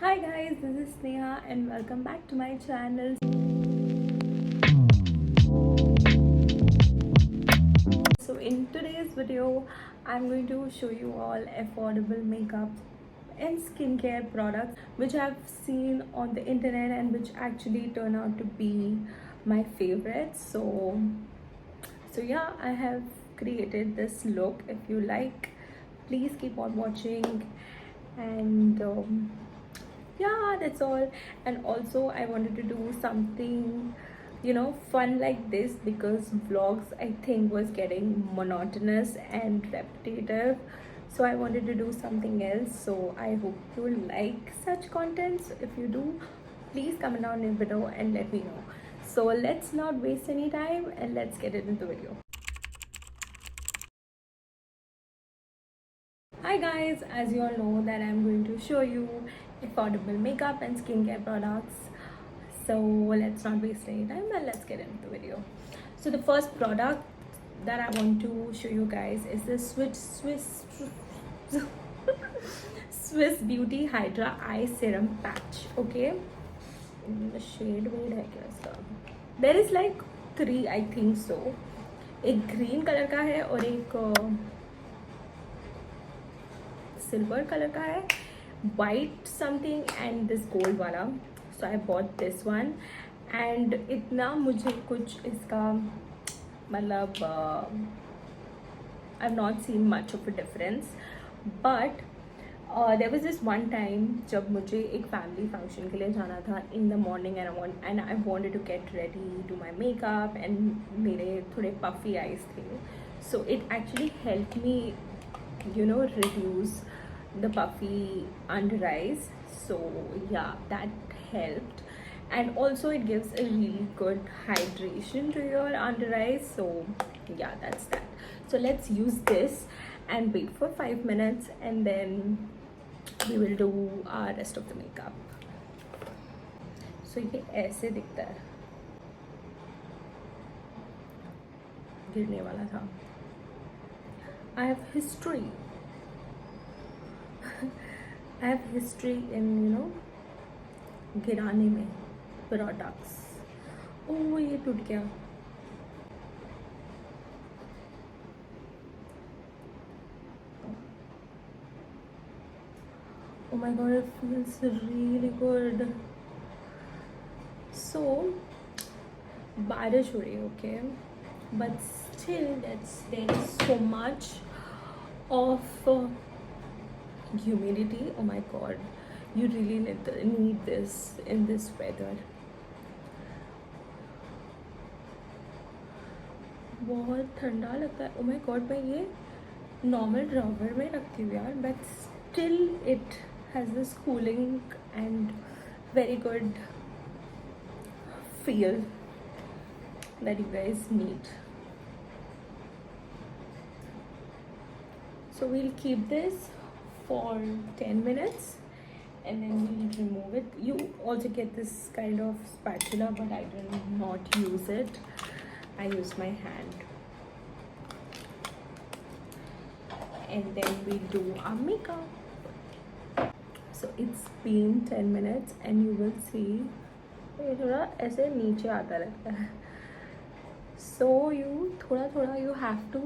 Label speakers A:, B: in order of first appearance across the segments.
A: Hi guys, this is Sneha and welcome back to my channel. So in today's video, I'm going to show you all affordable makeup and skincare products which I've seen on the internet and which actually turn out to be my favorites. So yeah, I have created this look. If you like, please keep on watching and yeah, that's all. And also I wanted to do something fun like this because vlogs I think was getting monotonous and repetitive, so I wanted to do something else. So I hope you like such contents. If you do, please comment down in the video and let me know. So let's not waste any time and let's get into the video. Hi guys, as you all know that I'm going to show you affordable makeup and skincare products. So let's not waste any time and let's get into the video. So the first product that I want to show you guys is the Swiss Beauty Hydra Eye Serum Patch. Okay, the shade वेड है क्या इसका? There is like three, I think so. एक green colour का है और एक silver colour का है, white something and this gold वाला. So I bought this one and इतना मुझे कुछ इसका मतलब I have not seen much of a difference, but there was this one time जब मुझे एक फैमिली फंक्शन के लिए जाना था in the morning and I wanted to get ready to my makeup and मेरे थोड़े पफी आइज थे. So it actually help me reduce the puffy under eyes. So yeah, that helped, and also it gives a really good hydration to your under eyes. So yeah, that's that. So let's use this and wait for 5 minutes and then we will do our rest of the makeup. So ये ऐसे दिखता है, गिरने वाला था. I have history. I have history in गिराने में products. Oh, ये टूट गया. Oh my god, it feels really good. So बारिश हो रही है, okay, but still there is so much of humidity. Oh my god, you really need this in this weather. बहुत ठंडा लगता है. Oh my god, मैं ये नॉर्मल ड्रावर में रखती हूँ यार, but still it has this cooling and very good feel that you guys need. So we'll keep this for 10 minutes and then we'll remove it. You also get this kind of spatula, but I did not use it. I used my hand. And then we'll do our makeup. So it's been 10 minutes and you will see ये थोड़ा ऐसे नीचे आता रहता है. So you थोड़ा you have to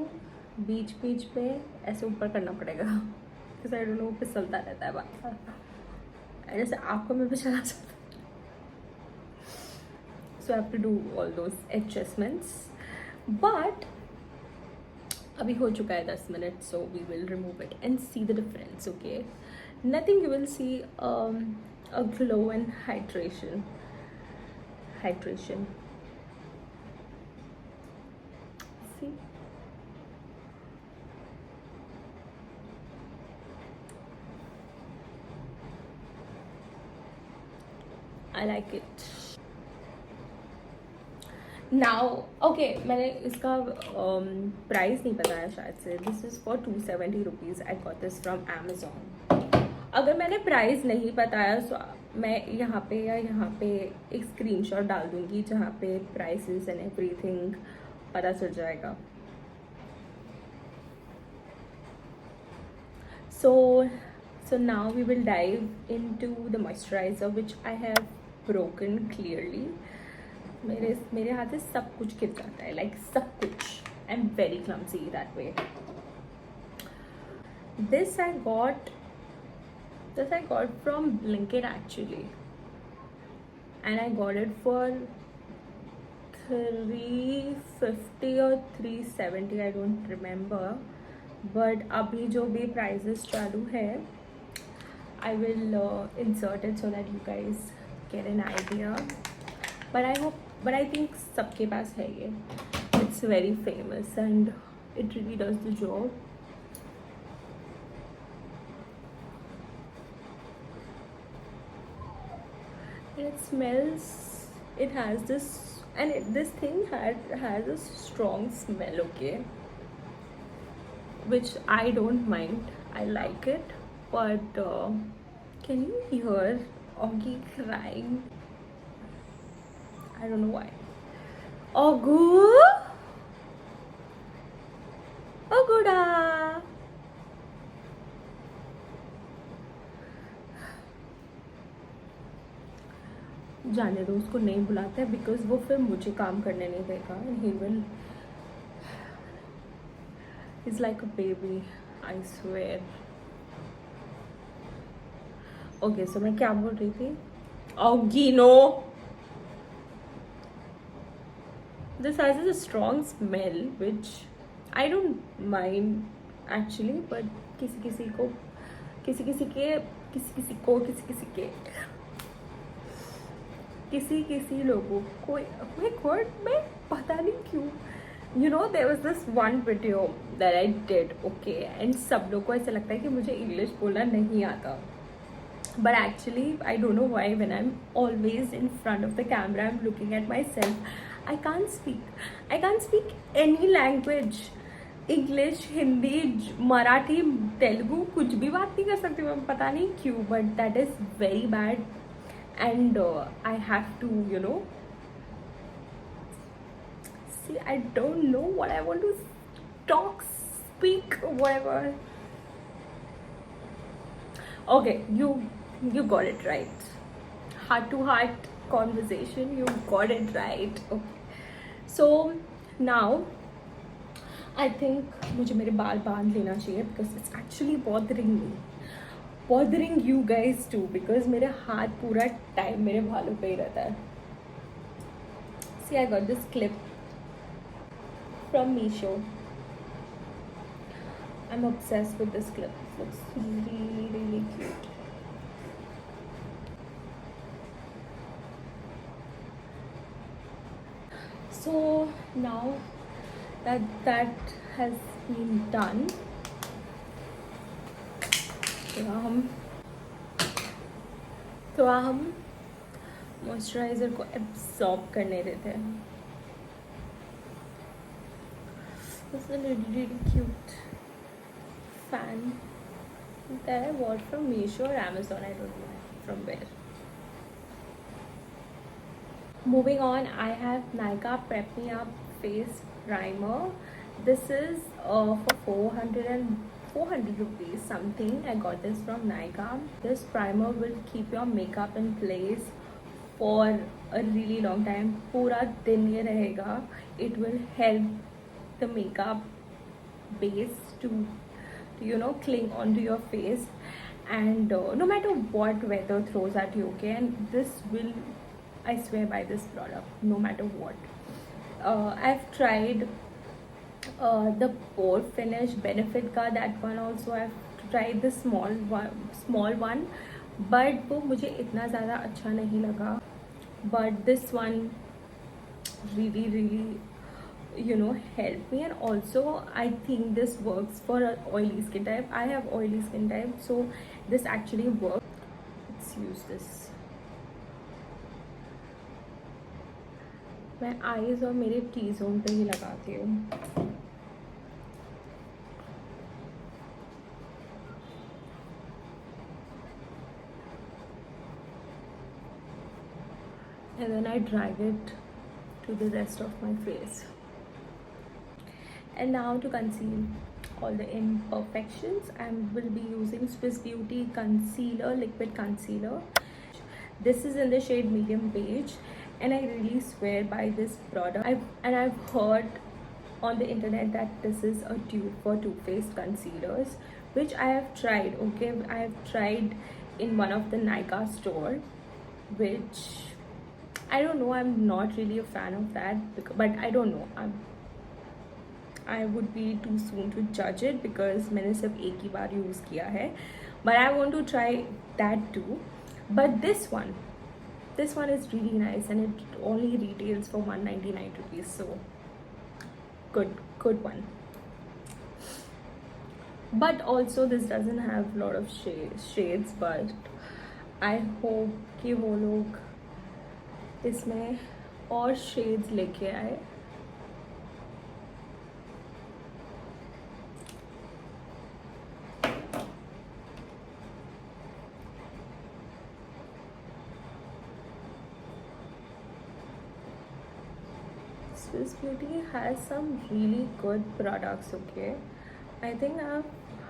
A: बीच बीच पे ऐसे ऊपर करना पड़ेगा because I don't know, फिसलता रहता है बार जैसे आँखों में भी चला जाता है. So I have to do all those adjustments, but अभी हो चुका है 10 minute. So we will remove it and see the difference. Okay, nothing, you will see a glow and hydration. See, I like it. Now okay, मैंने इसका price नहीं बताया शायद से. This is for 270 rupees. I got this from Amazon. अगर मैंने price नहीं बताया तो मैं यहाँ पे या यहाँ पे एक स्क्रीनशॉट डाल दूँगी जहाँ पे प्राइसेस एंड एवरीथिंग पता चल जाएगा. So now we will dive into the moisturizer which I have broken clearly. मेरे हाथ से सब कुछ गिर जाता है, like सब कुछ. I'm very clumsy that way. This I got from Blinkit actually, and I got it for 350 or 370, I don't remember. But अभी जो भी prices चालू है, I will insert it so that you guys get an idea. But I think सबके पास है ये. It's very famous and it really does the job. It smells. It has this, and this thing has a strong smell. Okay, which I don't mind. I like it, but can you hear Augie crying? I don't know why. Augu, Auguda. जाने दो, उसको नहीं बुलाते हैं because वो फिर मुझे काम करने नहीं देगा. And he will, is like a baby, I swear. Okay, so मैं क्या बोल रही थी? Oggy, no. This has a strong smell which I don't mind actually, but किसी लोगों को, my god, मैं पता नहीं क्यों, you know, there was this one video that I did, okay, and सब लोग को ऐसा लगता है कि मुझे इंग्लिश बोलना नहीं आता. But actually I don't know why, when I'm always in front of the camera, I'm looking at myself, I can't speak any language. English, Hindi, Marathi, Telugu, कुछ भी बात नहीं कर सकती मैं, पता नहीं क्यों, but that is very bad. And I have to, you know, see, I don't know what I want to talk, speak, whatever. Okay, you got it right. Heart to heart conversation, you got it right. Okay, so now I think मुझे मेरे बाल बांध लेना चाहिए because it's actually bothering you guys too, because मेरे हाथ पूरा time मेरे बालों पे ही रहता है. See, I got this clip from Meesho. I'm obsessed with this clip. It looks really cute. So now that has been done, तो हम मॉइस्चराइज़र को एब्जॉर्ब करने देते हैं. This is a really cute fan that I bought from Meesho or Amazon, I don't know from where. Moving on, I have Nykaa Prep Me Up Face Primer. This is for 400 rupees something. I got this from Nykaa. This primer will keep your makeup in place for a really long time. पूरा दिन ये रहेगा. It will help the makeup base to you know, cling onto your face, and no matter what weather throws at you, okay, and this will, I swear by this product, no matter what. I've tried the pore finish benefit का, that one also. I've tried the small one, but वो मुझे इतना ज़्यादा अच्छा नहीं लगा. But this one really you know helped me, and also I think this works for an oily skin type. I have oily skin type, so this actually works. Let's use this. मैं eyes और मेरे T zone पे ही लगाती हूँ. And then I drag it to the rest of my face. And now to conceal. all the imperfections. I will be using Swiss Beauty concealer, liquid concealer. This is in the shade medium beige, and I really swear by this product. I've heard on the internet that this is a dupe for Too Faced concealers, which I have tried. Okay, I have tried in one of the Nykaa store, which I don't know, I'm not really a fan of that, but I don't know, I would be too soon to judge it because मैंने सिर्फ एक ही बार use किया है, but I want to try that too. But this one is really nice, and it only retails for 199 rupees, so good one. But also this doesn't have a lot of shades, but I hope कि वो लोग इसमें और shades लेके आए. Swiss Beauty has some really good products. Okay, I think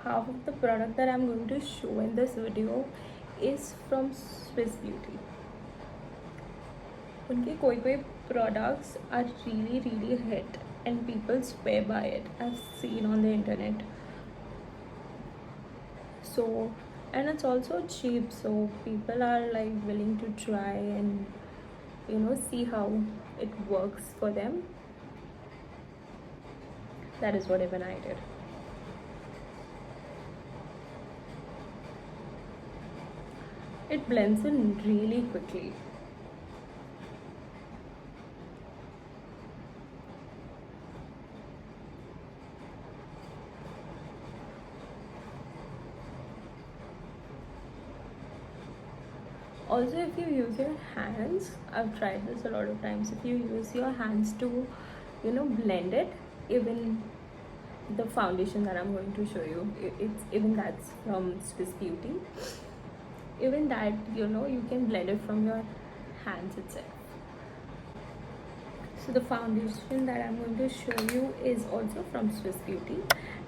A: half of the product that I'm going to show in this video is from Swiss Beauty. उनके कोई products are really hit and people swear by it. I've seen on the internet. So, and it's also cheap, so people are like willing to try and see how it works for them. That is what even I did. It blends in really quickly. Also, if you use your hands, I've tried this a lot of times, if you use your hands to blend it, even the foundation that I'm going to show you, that's from Swiss Beauty, even that you can blend it from your hands itself. So the foundation that I'm going to show you is also from Swiss Beauty,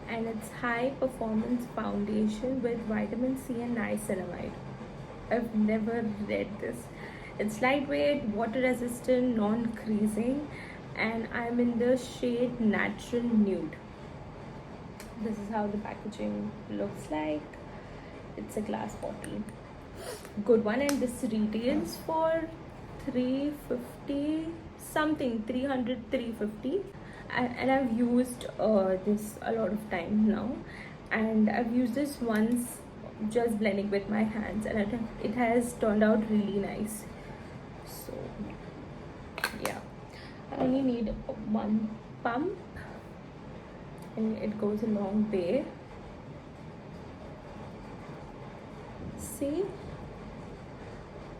A: and it's high performance foundation with vitamin C and niacinamide. I've never read this. It's lightweight, water resistant, non-creasing, and I'm in the shade Natural Nude. This is how the packaging looks like. It's a glass bottle. Good one, and this retails for 350 something, 300, 350. And I've used this a lot of time now, and I've used this once just blending with my hands, and it has turned out really nice. So yeah, I only need one pump and it goes a long way. See,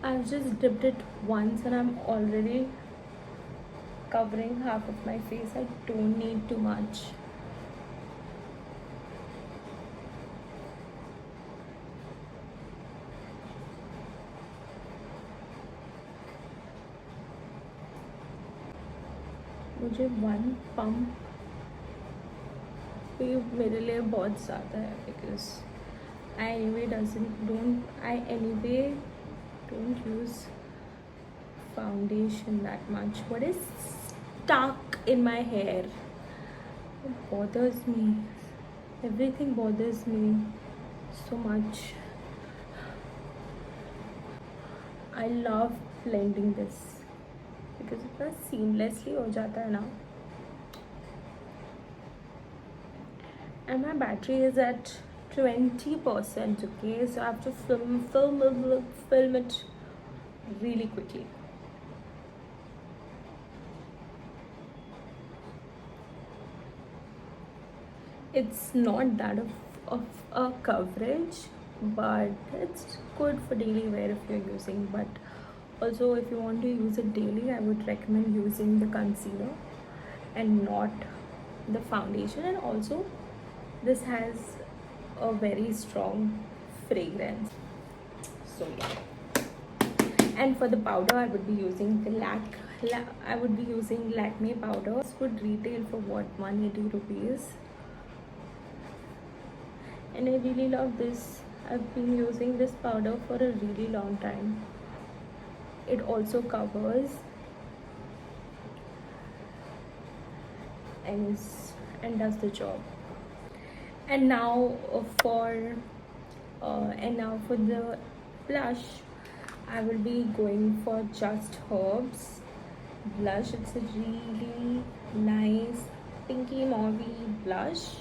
A: I've just dipped it once and I'm already covering half of my face. I don't need too much. मुझे one pump भी मेरे लिए बहुत ज़्यादा है, because I anyway don't use foundation that much. What is stuck in my hair? It bothers me. Everything bothers me so much. I love blending this because इतना seamlessly हो जाता है ना. And my battery is at 20%. Okay, so I have to film it really quickly. It's not that of a coverage, but it's good for daily wear if you're using. But also, if you want to use it daily, I would recommend using the concealer and not the foundation. And also, this has a very strong fragrance. So yeah. And for the powder, I would be using the Lakme powder. This would retail for what, 180 rupees. and I really love this. I've been using this powder for a really long time. It also covers and does the job. And now for the blush, I will be going for Just Herbs blush. It's a really nice pinky mauve blush.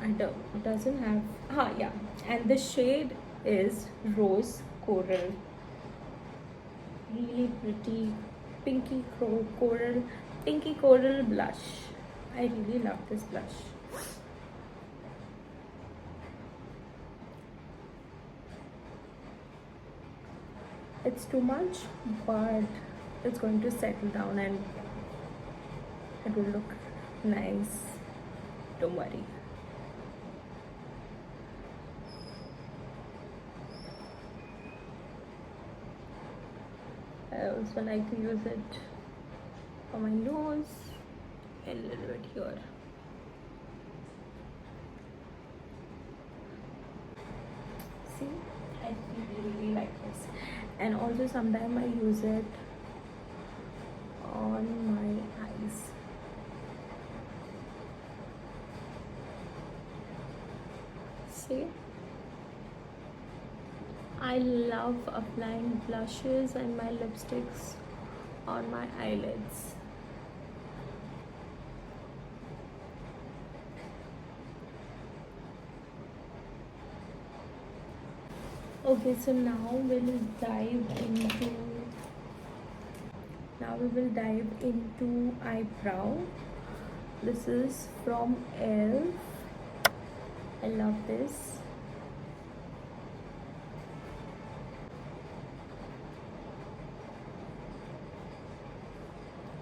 A: It doesn't have yeah, and the shade is Rose Coral. Really pretty pinky coral blush. I really love this blush. It's too much, but it's going to settle down and it will look nice. Don't worry. I also like to use it for my nose and a little bit here. See, I really like this. And also sometimes I use it on my eyes. See, I love applying blushes and my lipsticks on my eyelids. Okay, so now we will dive into eyebrow. This is from ELF. I love this.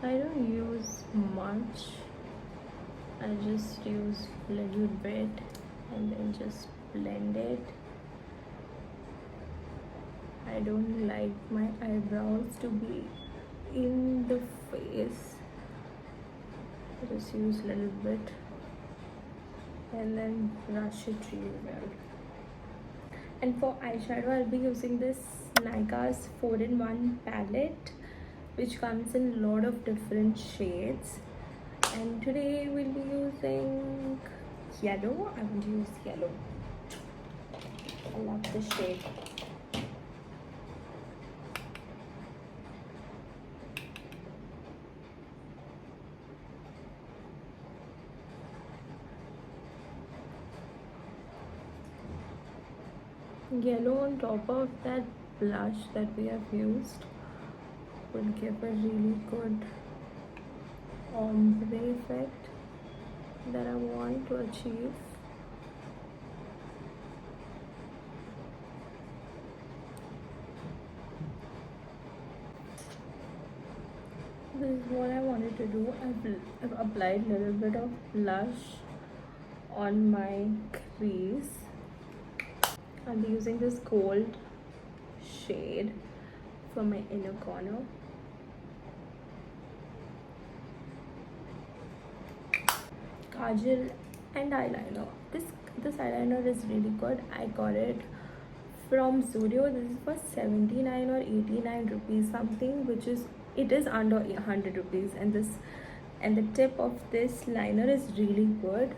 A: I don't use much. I just use a little bit and then just blend it. I don't like my eyebrows to be in the face. I just use a little bit and then brush it really well. And for eyeshadow, I'll be using this Nykaa's 4-in-1 palette, which comes in a lot of different shades. And today we'll be using yellow. I will use yellow. I love this shade. Yellow on top of that blush that we have used would give a really good ombre effect that I want to achieve. This is what I wanted to do. I've applied a little bit of blush on my crease. I'll be using this gold shade for my inner corner. Kajal and eyeliner. This eyeliner is really good. I got it from Zudio. This is for 79 or 89 rupees something, which is under 100 rupees, and the tip of this liner is really good.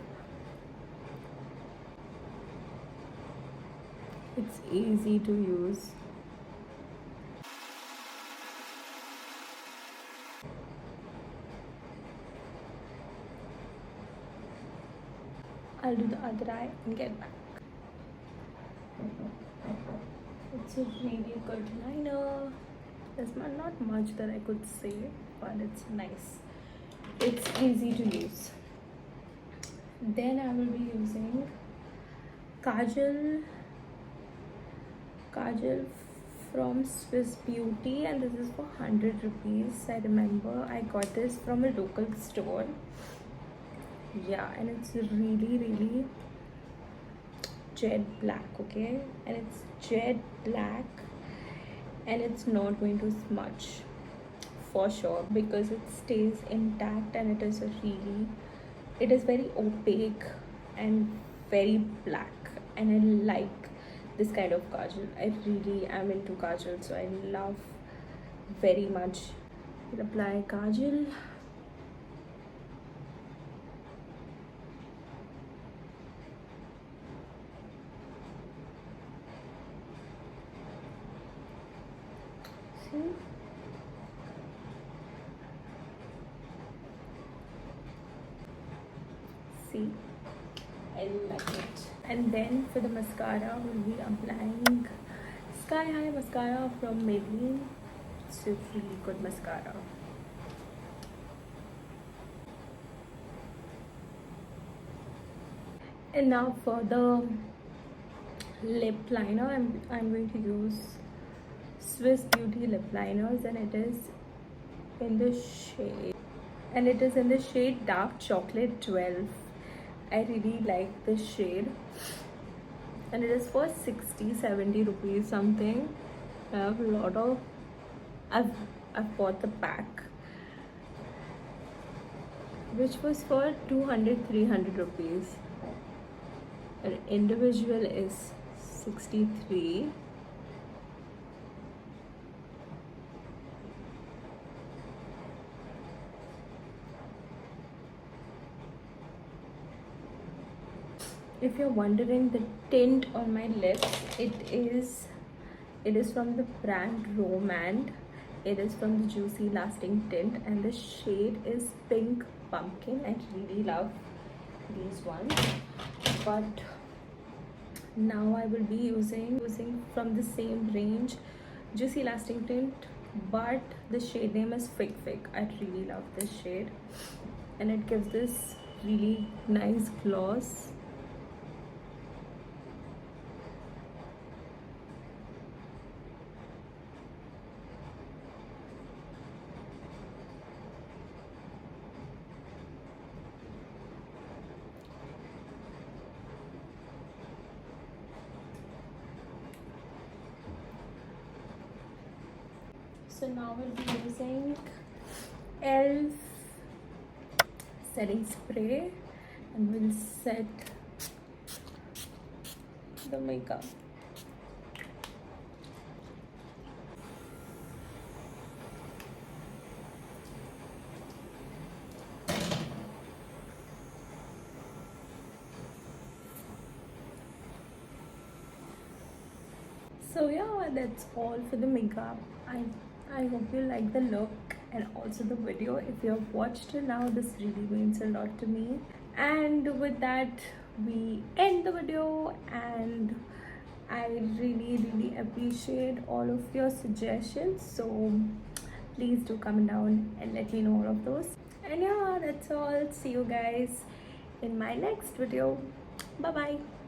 A: It's easy to use. I'll do the other eye and get back. It's a really good liner. There's not much that I could say, but it's nice. It's easy to use. Then I will be using Kajal from Swiss Beauty, and this is for 100 rupees. I remember I got this from a local store. Yeah, and it's really jet black, okay? And it's jet black and it's not going to smudge for sure because it stays intact, and it is very opaque and very black, and I like this kind of kajal. I really am into kajal, so I love very much. Apply kajal. See? See, I like it. And then for the mascara, we'll be applying Sky High mascara from Maybelline. It's a really good mascara. And now for the lip liner, I'm going to use Swiss Beauty lip liners, and it is in the shade Dark Chocolate 12. I really like this shade, and it is for 60-70 rupees something. I have a lot of I've bought the pack, which was for 200-300 rupees. An individual is 63. If you're wondering the tint on my lips, it is from the brand Romand. It is from the Juicy Lasting Tint, and the shade is Pink Pumpkin. I really love these ones, but now I will be using from the same range, Juicy Lasting Tint, but the shade name is Fig Fig. I really love this shade, and it gives this really nice gloss. So now we'll be using ELF setting spray, and we'll set the makeup. So yeah, that's all for the makeup. I hope you like the look and also the video. If you have watched till now, this really means a lot to me. And with that, we end the video, and I really appreciate all of your suggestions. So please do comment down and let me know all of those. And yeah, that's all. See you guys in my next video. Bye bye.